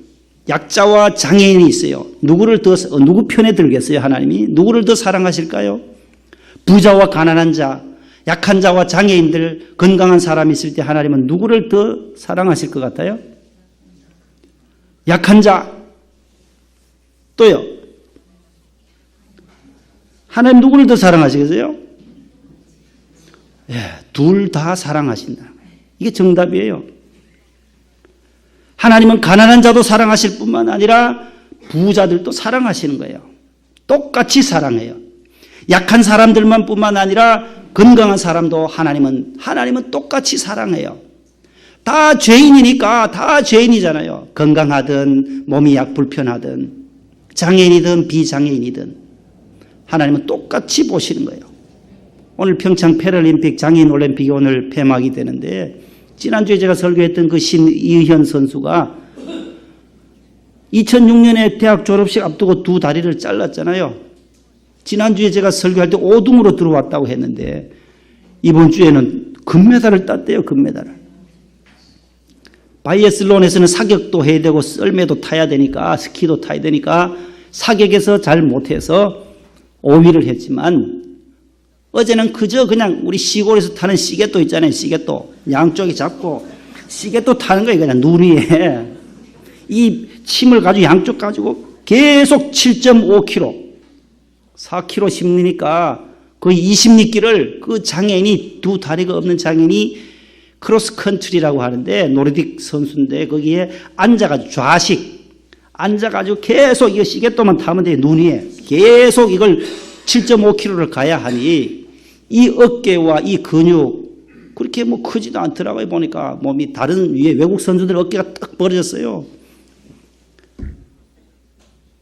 약자와 장애인이 있어요. 누구 편에 들겠어요, 하나님이? 누구를 더 사랑하실까요? 부자와 가난한 자, 약한 자와 장애인들, 건강한 사람이 있을 때 하나님은 누구를 더 사랑하실 것 같아요? 약한 자. 또요. 하나님 누구를 더 사랑하시겠어요? 예, 둘 다 사랑하신다. 이게 정답이에요. 하나님은 가난한 자도 사랑하실 뿐만 아니라 부자들도 사랑하시는 거예요. 똑같이 사랑해요. 약한 사람들만 뿐만 아니라 건강한 사람도 하나님은 똑같이 사랑해요. 다 죄인이니까 다 죄인이잖아요. 건강하든 몸이 약 불편하든 장애인이든 비장애인이든 하나님은 똑같이 보시는 거예요. 오늘 평창 패럴림픽 장애인 올림픽이 오늘 폐막이 되는데 지난주에 제가 설교했던 그 신이현 선수가 2006년에 대학 졸업식 앞두고 두 다리를 잘랐잖아요. 지난주에 제가 설교할 때 5등으로 들어왔다고 했는데 이번 주에는 금메달을 땄대요. 금메달을. 바이애슬론에서는 사격도 해야 되고 썰매도 타야 되니까 스키도 타야 되니까 사격에서 잘 못해서 5위를 했지만 어제는 그저 그냥 우리 시골에서 타는 시계도 있잖아요. 시계도. 양쪽에 잡고 시계도 타는 거예요. 그냥 눈 위에. 이 침을 가지고 양쪽 가지고 계속 7.5km 4km 심리니까 거의 20리길을 그 장애인이 두 다리가 없는 장애인이 크로스 컨트리라고 하는데 노르딕 선수인데 거기에 앉아가지고 좌식 앉아가지고 계속 이거 시계도만 타면 돼요. 눈 위에 계속 이걸 7.5km를 가야 하니 이 어깨와 이 근육 그렇게 뭐 크지도 않더라고요. 보니까 몸이 다른 위에 외국 선수들 어깨가 딱 벌어졌어요.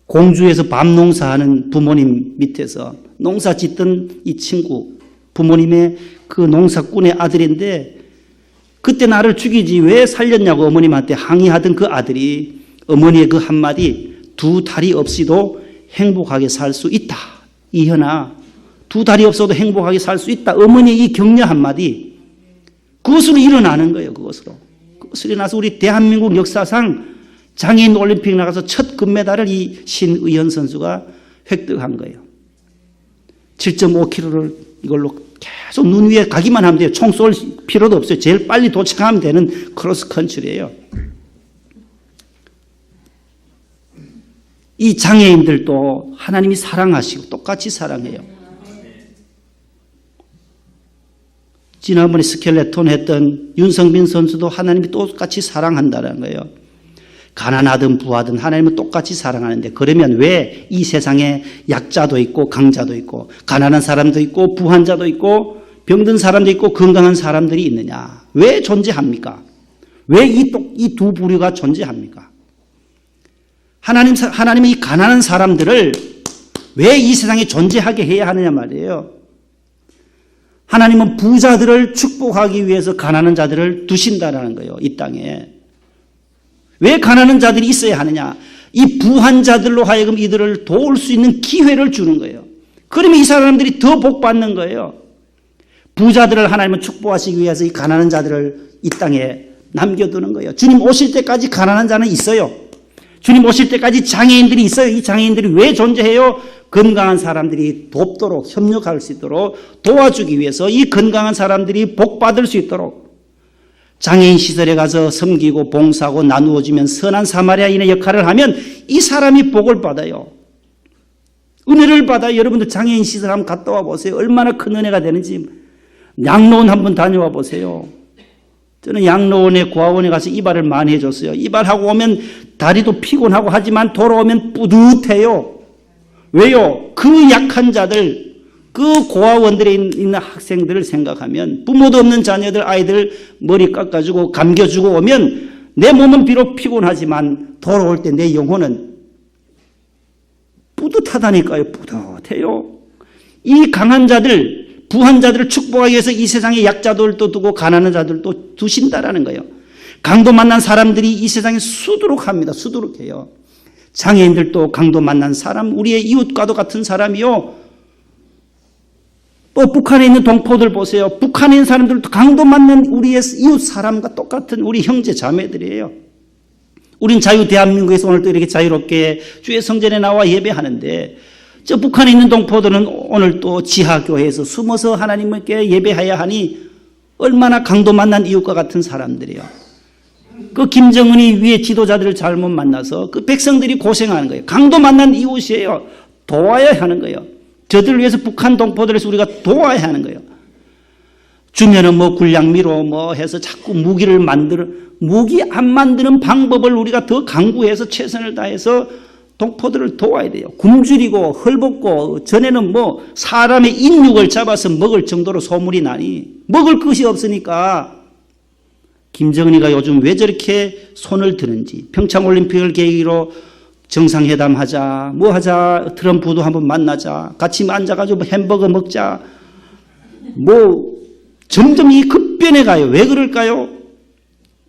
공주에서 밤 농사하는 부모님 밑에서 농사 짓던 이 친구 부모님의 그 농사꾼의 아들인데 그때 나를 죽이지 왜 살렸냐고 어머님한테 항의하던 그 아들이 어머니의 그 한마디 두 다리 없이도 행복하게 살 수 있다. 이현아 두 다리 없어도 행복하게 살 수 있다. 어머니의 이 격려 한마디 그것으로 일어나는 거예요. 그것으로 일어나서 우리 대한민국 역사상 장애인 올림픽 나가서 첫 금메달을 이 신의현 선수가 획득한 거예요. 7.5km를 이걸로 계속 눈 위에 가기만 하면 돼요. 총 쏠 필요도 없어요. 제일 빨리 도착하면 되는 크로스 컨트리예요. 이 장애인들도 하나님이 사랑하시고 똑같이 사랑해요. 지난번에 스켈레톤 했던 윤성빈 선수도 하나님이 똑같이 사랑한다는 거예요. 가난하든 부하든 하나님은 똑같이 사랑하는데 그러면 왜 이 세상에 약자도 있고 강자도 있고 가난한 사람도 있고 부한 자도 있고 병든 사람도 있고 건강한 사람들이 있느냐? 왜 존재합니까? 왜 이 두 부류가 존재합니까? 하나님은 이 가난한 사람들을 왜 이 세상에 존재하게 해야 하느냐 말이에요. 하나님은 부자들을 축복하기 위해서 가난한 자들을 두신다라는 거예요. 이 땅에. 왜 가난한 자들이 있어야 하느냐? 이 부한 자들로 하여금 이들을 도울 수 있는 기회를 주는 거예요. 그러면 이 사람들이 더 복 받는 거예요. 부자들을 하나님은 축복하시기 위해서 이 가난한 자들을 이 땅에 남겨두는 거예요. 주님 오실 때까지 가난한 자는 있어요. 주님 오실 때까지 장애인들이 있어요. 이 장애인들이 왜 존재해요? 건강한 사람들이 돕도록 협력할 수 있도록 도와주기 위해서 이 건강한 사람들이 복 받을 수 있도록 장애인 시설에 가서 섬기고 봉사하고 나누어주면 선한 사마리아인의 역할을 하면 이 사람이 복을 받아요. 은혜를 받아요. 여러분들 장애인 시설 한번 갔다 와 보세요. 얼마나 큰 은혜가 되는지. 양로원 한번 다녀와 보세요. 저는 양로원에 고아원에 가서 이발을 많이 해줬어요. 이발하고 오면 다리도 피곤하고 하지만 돌아오면 뿌듯해요. 왜요? 그 약한 자들, 그 고아원들에 있는 학생들을 생각하면 부모도 없는 자녀들 아이들 머리 깎아주고 감겨주고 오면 내 몸은 비록 피곤하지만 돌아올 때 내 영혼은 뿌듯하다니까요. 뿌듯해요. 이 강한 자들 부한 자들을 축복하기 위해서 이 세상에 약자들도 두고 가난한 자들도 두신다라는 거예요. 강도 만난 사람들이 이 세상에 수두룩 합니다. 수두룩해요. 장애인들도 강도 만난 사람, 우리의 이웃과도 같은 사람이요. 또 북한에 있는 동포들 보세요. 북한에 있는 사람들도 강도 만난 우리의 이웃 사람과 똑같은 우리 형제 자매들이에요. 우린 자유 대한민국에서 오늘도 이렇게 자유롭게 주의 성전에 나와 예배하는데 저 북한에 있는 동포들은 오늘 또 지하교회에서 숨어서 하나님께 예배해야 하니 얼마나 강도 만난 이웃과 같은 사람들이에요. 그 김정은이 위에 지도자들을 잘못 만나서 그 백성들이 고생하는 거예요. 강도 만난 이웃이에요. 도와야 하는 거예요. 저들을 위해서 북한 동포들을 위해서 우리가 도와야 하는 거예요. 주면은 뭐 군량미로 뭐 해서 자꾸 무기를 무기 안 만드는 방법을 우리가 더 강구해서 최선을 다해서 동포들을 도와야 돼요. 굶주리고 헐벗고 전에는 뭐 사람의 인육을 잡아서 먹을 정도로 소문이 나니 먹을 것이 없으니까 김정은이가 요즘 왜 저렇게 손을 드는지 평창올림픽을 계기로 정상회담 하자 뭐 하자 트럼프도 한번 만나자 같이 앉아가지고 햄버거 먹자 뭐 점점 이 급변해 가요. 왜 그럴까요?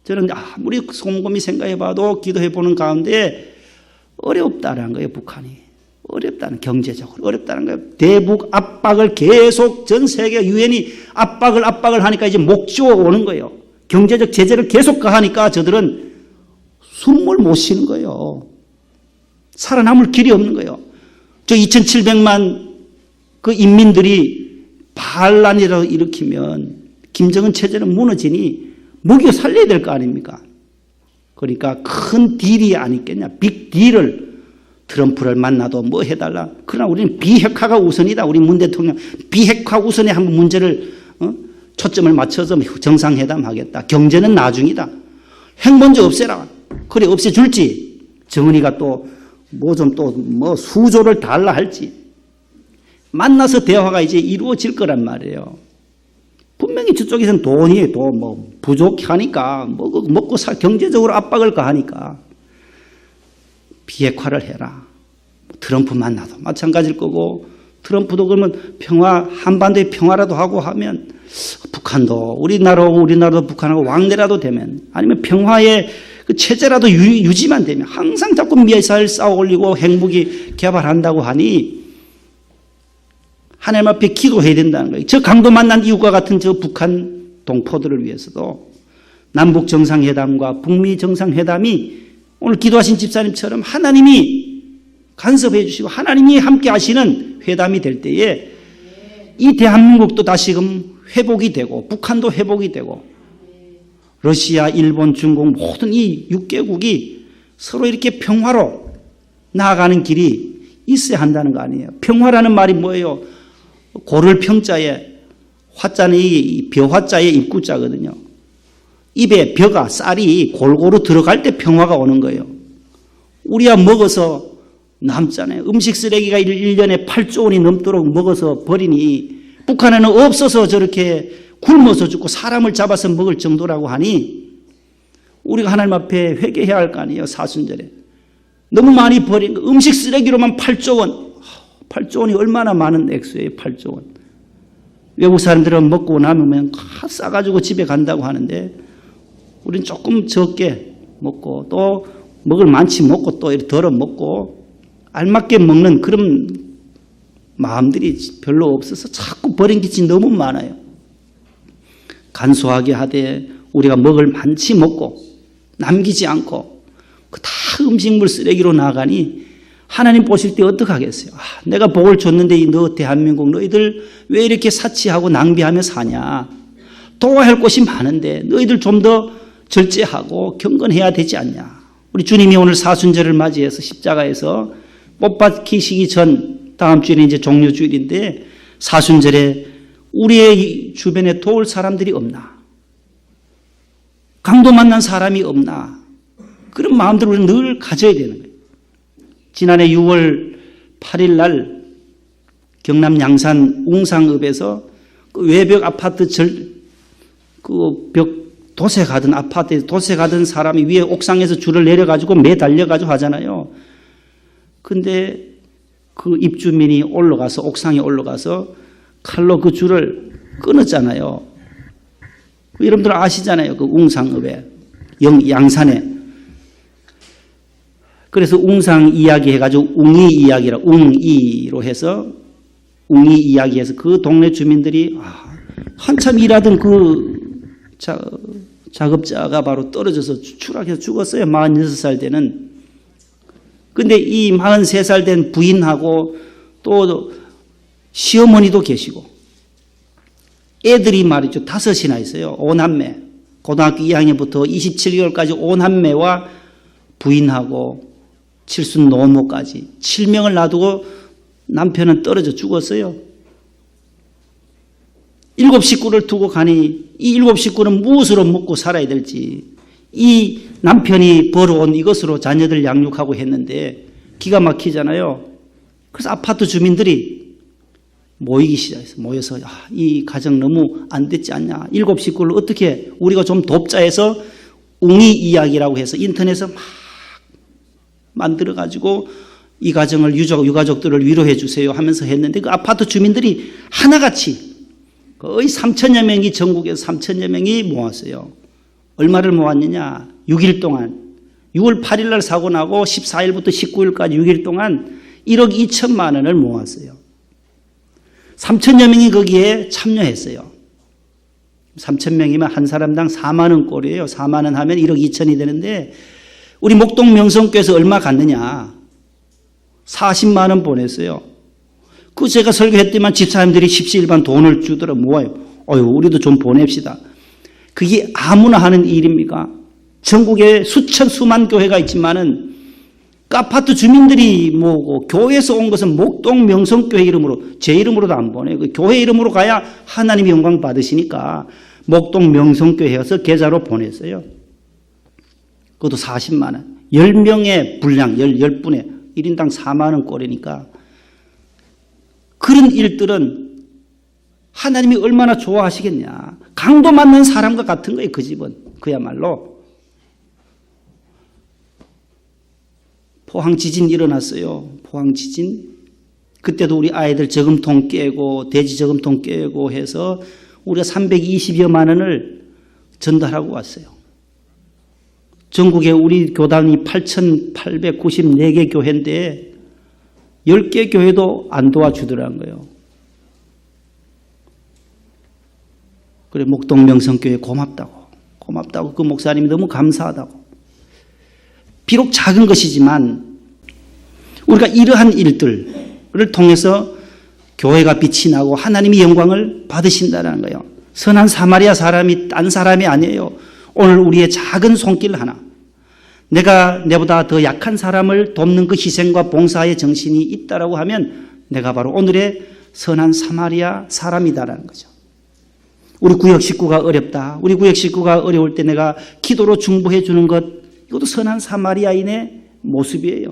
저는 아무리 곰곰이 생각해봐도 기도해보는 가운데 어렵다는 거예요. 북한이. 어렵다는 경제적으로 어렵다는 거예요. 대북 압박을 계속 전 세계 유엔이 압박을 하니까 이제 목지어 오는 거예요. 경제적 제재를 계속 가하니까 저들은 숨을 못 쉬는 거예요. 살아남을 길이 없는 거예요. 저 2,700만 그 인민들이 반란이라도 일으키면 김정은 체제는 무너지니 먹여 살려야 될 거 아닙니까? 그러니까 큰 딜이 아니겠냐. 빅 딜을 트럼프를 만나도 뭐 해달라. 그러나 우리는 비핵화가 우선이다. 우리 문 대통령 비핵화 우선에 한번 문제를 초점을 맞춰서 정상회담 하겠다. 경제는 나중이다. 핵 먼저 없애라. 그래 없애줄지. 정은이가 또 뭐 좀 또 뭐 수조를 달라 할지. 만나서 대화가 이제 이루어질 거란 말이에요. 분명히 저쪽에서는 돈이 또 뭐 부족하니까 먹고 경제적으로 압박을 가하니까 비핵화를 해라. 트럼프 만나도 마찬가지일 거고 트럼프도 그러면 한반도의 평화라도 하고 하면 북한도 우리나라도 북한하고 왕래라도 되면 아니면 평화의 그 체제라도 유지만 되면 항상 자꾸 미사일 쌓아 올리고 핵무기 개발한다고 하니 하나님 앞에 기도해야 된다는 거예요. 저 강도 만난 이웃과 같은 저 북한 동포들을 위해서도 남북 정상회담과 북미 정상회담이 오늘 기도하신 집사님처럼 하나님이 간섭해 주시고 하나님이 함께 하시는 회담이 될 때에 이 대한민국도 다시금 회복이 되고 북한도 회복이 되고 러시아, 일본, 중국 모든 이 6개국이 서로 이렇게 평화로 나아가는 길이 있어야 한다는 거 아니에요. 평화라는 말이 뭐예요? 고를 평자에 화자는 이 벼화자의 입구자거든요. 입에 벼가 쌀이 골고루 들어갈 때 평화가 오는 거예요. 우리야 먹어서 남잖아요. 음식 쓰레기가 1년에 8조 원이 넘도록 먹어서 버리니 북한에는 없어서 저렇게 굶어서 죽고 사람을 잡아서 먹을 정도라고 하니 우리가 하나님 앞에 회개해야 할 거 아니에요. 사순절에. 너무 많이 버린 거. 음식 쓰레기로만 8조 원. 8조 원이 얼마나 많은 액수예요. 8조 원. 외국 사람들은 먹고 남으면 다 싸가지고 집에 간다고 하는데 우린 조금 적게 먹고 또 먹을 많지 먹고 또 이렇게 덜어 먹고 알맞게 먹는 그런 마음들이 별로 없어서 자꾸 버린 기치 너무 많아요. 간소하게 하되 우리가 먹을 많지 먹고 남기지 않고 그 다 음식물 쓰레기로 나가니 하나님 보실 때 어떡하겠어요? 내가 복을 줬는데 너 대한민국 너희들 왜 이렇게 사치하고 낭비하며 사냐? 도와야 할 곳이 많은데 너희들 좀 더 절제하고 경건해야 되지 않냐? 우리 주님이 오늘 사순절을 맞이해서 십자가에서 못 박히시기 전 다음 주일은 이제 종료주일인데 사순절에 우리의 주변에 도울 사람들이 없나? 강도 만난 사람이 없나? 그런 마음들을 우리는 늘 가져야 되는 거예요. 지난해 6월 8일 날 경남 양산 웅상읍에서 그 외벽 아파트 그 벽 도색하던 아파트에서 도색하던 사람이 위에 옥상에서 줄을 내려가지고 매달려가지고 하잖아요. 근데 그 입주민이 올라가서 옥상에 올라가서 칼로 그 줄을 끊었잖아요. 여러분들 아시잖아요. 그 웅상읍에 양산에. 그래서 웅상 이야기 해가지고 웅이 이야기라 웅이로 해서 웅이 이야기해서 그 동네 주민들이 한참 일하던 그 작업자가 바로 떨어져서 추락해서 죽었어요. 46살 되는. 근데 이 43살 된 부인하고 또 시어머니도 계시고 애들이 말이죠. 5이나 있어요. 5남매. 고등학교 2학년부터 27개월까지 5남매와 부인하고 칠순 노모까지 7명을 놔두고 남편은 떨어져 죽었어요. 7 식구를 두고 가니 이 7 식구는 무엇으로 먹고 살아야 될지 이 남편이 벌어온 이것으로 자녀들 양육하고 했는데 기가 막히잖아요. 그래서 아파트 주민들이 모이기 시작했어요. 모여서 이 가정 너무 안 됐지 않냐. 7 식구를 어떻게 우리가 좀 돕자 해서 웅이 이야기라고 해서 인터넷에서 막 만들어가지고 이 가정을 유가족들을 위로해 주세요 하면서 했는데 그 아파트 주민들이 하나같이 거의 3천여 명이 전국에서 3천여 명이 모았어요. 얼마를 모았느냐. 6일 동안 6월 8일 날 사고 나고 14일부터 19일까지 6일 동안 1억 2천만 원을 모았어요. 3천여 명이 거기에 참여했어요. 3천 명이면 한 사람당 4만 원 꼴이에요. 4만 원 하면 1억 2천이 되는데 우리 목동 명성교회에서 얼마 갔느냐. 40만 원 보냈어요. 그 제가 설교했더니만 집사님들이 십시일반 돈을 주더라. 모아요. 우리도 좀 보냅시다. 그게 아무나 하는 일입니까? 전국에 수만 교회가 있지만은 그 아파트 주민들이 뭐고 교회에서 온 것은 목동 명성교회 이름으로 제 이름으로도 안 보내요. 그 교회 이름으로 가야 하나님의 영광 받으시니까 목동 명성교회에서 계좌로 보냈어요. 그것도 40만 원. 10명의 분량 10분에 1인당 4만 원 꼴이니까 그런 일들은 하나님이 얼마나 좋아하시겠냐. 강도 맞는 사람과 같은 거예요. 그 집은. 그야말로. 포항 지진 일어났어요. 포항 지진. 그때도 우리 아이들 저금통 깨고 돼지 저금통 깨고 해서 우리가 320여만 원을 전달하고 왔어요. 전국에 우리 교당이 8,894개 교회인데 10개 교회도 안 도와주더라는 거예요. 그래 목동 명성교회 고맙다고 그 목사님이 너무 감사하다고. 비록 작은 것이지만 우리가 이러한 일들을 통해서 교회가 빛이 나고 하나님이 영광을 받으신다는 거예요. 선한 사마리아 사람이 딴 사람이 아니에요. 오늘 우리의 작은 손길 하나, 내가 내보다 더 약한 사람을 돕는 그 희생과 봉사의 정신이 있다라고 하면 내가 바로 오늘의 선한 사마리아 사람이다라는 거죠. 우리 구역 식구가 어렵다. 우리 구역 식구가 어려울 때 내가 기도로 중보해 주는 것, 이것도 선한 사마리아인의 모습이에요.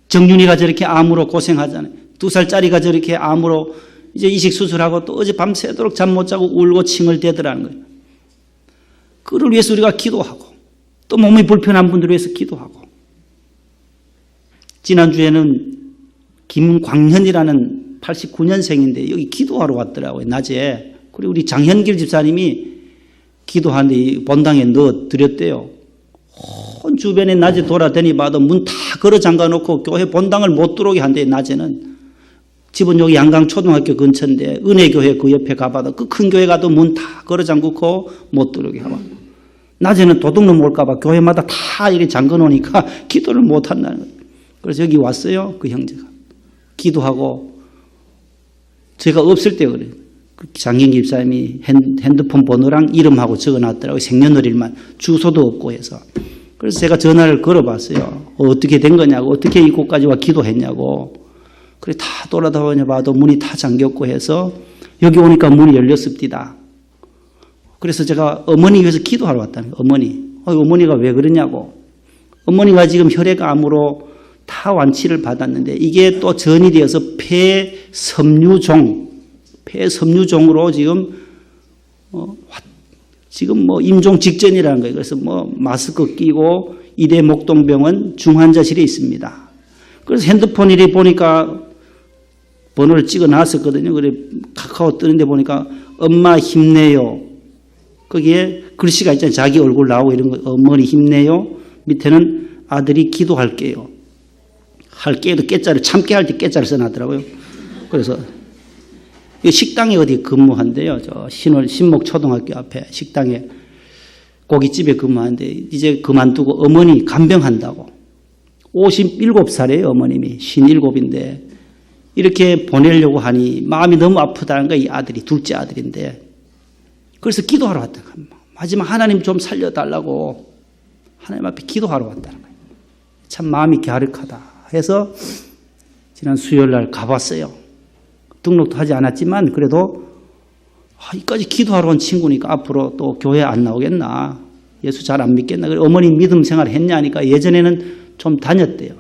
정윤이가 저렇게 암으로 고생하잖아요. 2살짜리가 저렇게 암으로 이제 이식 수술하고 또 어제 밤새도록 잠 못 자고 울고 칭얼대더라는 거예요. 그를 위해서 우리가 기도하고 또 몸이 불편한 분들을 위해서 기도하고. 지난주에는 김광현이라는 89년생인데 여기 기도하러 왔더라고요. 낮에. 그리고 우리 장현길 집사님이 기도하는데 본당에 넣어드렸대요. 온 주변에 낮에 돌아다니 봐도 문 다 걸어 잠가놓고 교회 본당을 못 들어오게 한대요. 낮에는. 집은 여기 양강초등학교 근처인데 은혜교회 그 옆에 가봐도 그 큰 교회 가도 문 다 걸어 잠그고 못 들어오게 하고. 낮에는 도둑놈 올까 봐 교회마다 다 이렇게 잠궈놓으니까 기도를 못 한다는 거예요. 그래서 여기 왔어요. 그 형제가. 기도하고. 제가 없을 때 그래요. 장인 집사님이 핸드폰 번호랑 이름하고 적어놨더라고요. 생년월일만. 주소도 없고 해서. 그래서 제가 전화를 걸어봤어요. 어떻게 된 거냐고. 어떻게 이곳까지 와 기도했냐고. 그래 다 돌아다녀 봐도 문이 다 잠겼고 해서 여기 오니까 문이 열렸습니다. 그래서 제가 어머니 위해서 기도하러 왔다는 거예요. 어머니가 왜 그러냐고. 어머니가 지금 혈액암으로 다 완치를 받았는데 이게 또 전이 되어서 폐섬유종으로 지금 임종 직전이라는 거예요. 그래서 마스크 끼고 이대 목동병원 중환자실에 있습니다. 그래서 핸드폰 이래 보니까 번호를 찍어 놨었거든요. 그래 카카오 뜨는데 보니까 엄마 힘내요. 거기에 글씨가 있잖아요. 자기 얼굴 나오고 이런 거. 어머니 힘내요. 밑에는 아들이 기도할게요. 할게도 깨자를 참깨 할 때 깨자를 써놨더라고요. 그래서 식당에 어디 근무한대요. 저 신목 초등학교 앞에 식당에 고깃집에 근무하는데 이제 그만두고 어머니 간병한다고. 57살이에요. 어머님이 57인데 이렇게 보내려고 하니 마음이 너무 아프다는 거야. 이 아들이 둘째 아들인데. 그래서 기도하러 왔다. 마지막 하나님 좀 살려달라고 하나님 앞에 기도하러 왔다는 거예요. 참 마음이 갸륵하다 해서 지난 수요일 날 가봤어요. 등록도 하지 않았지만 그래도 이까지 기도하러 온 친구니까 앞으로 또 교회 안 나오겠나. 예수 잘 안 믿겠나. 어머니 믿음 생활을 했냐니까 예전에는 좀 다녔대요.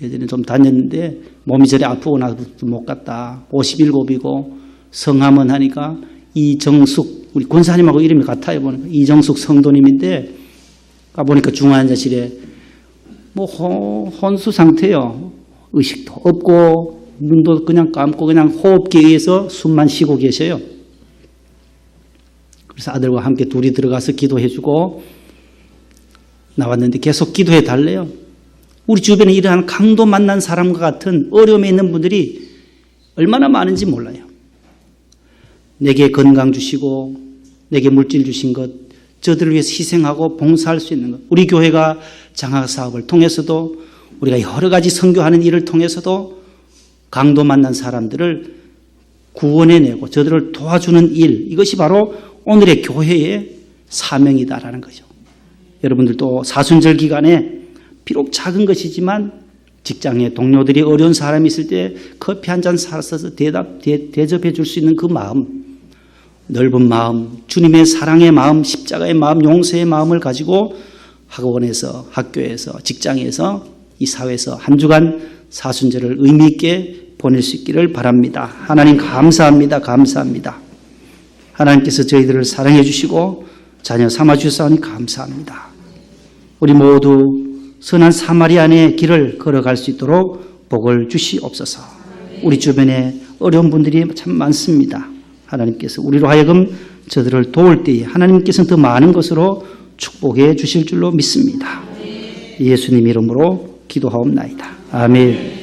예전에 좀 다녔는데 몸이 저리 아프고 나서부터 못 갔다. 57이고 성함은 하니까 이정숙, 우리 권사님하고 이름이 같아요. 보니까 이정숙 성도님인데 가보니까 중환자실에 뭐 혼수 상태요. 의식도 없고 눈도 그냥 감고 그냥 호흡기에 의해서 숨만 쉬고 계셔요. 그래서 아들과 함께 둘이 들어가서 기도해주고 나왔는데 계속 기도해 달래요. 우리 주변에 이러한 강도 만난 사람과 같은 어려움에 있는 분들이 얼마나 많은지 몰라요. 내게 건강 주시고 내게 물질 주신 것, 저들을 위해서 희생하고 봉사할 수 있는 것. 우리 교회가 장학사업을 통해서도 우리가 여러 가지 선교하는 일을 통해서도 강도 만난 사람들을 구원해내고 저들을 도와주는 일, 이것이 바로 오늘의 교회의 사명이다라는 거죠. 여러분들도 사순절 기간에 비록 작은 것이지만 직장에 동료들이 어려운 사람이 있을 때 커피 한 잔 사서 대접해 줄 수 있는 그 마음, 넓은 마음, 주님의 사랑의 마음, 십자가의 마음, 용서의 마음을 가지고 학원에서, 학교에서, 직장에서, 이 사회에서 한 주간 사순절을 의미 있게 보낼 수 있기를 바랍니다. 하나님 감사합니다. 감사합니다. 하나님께서 저희들을 사랑해 주시고 자녀 삼아 주셔서 감사합니다. 우리 모두 선한 사마리아의 길을 걸어갈 수 있도록 복을 주시옵소서. 우리 주변에 어려운 분들이 참 많습니다. 하나님께서 우리로 하여금 저들을 도울 때에 하나님께서는 더 많은 것으로 축복해 주실 줄로 믿습니다. 예수님 이름으로 기도하옵나이다. 아멘.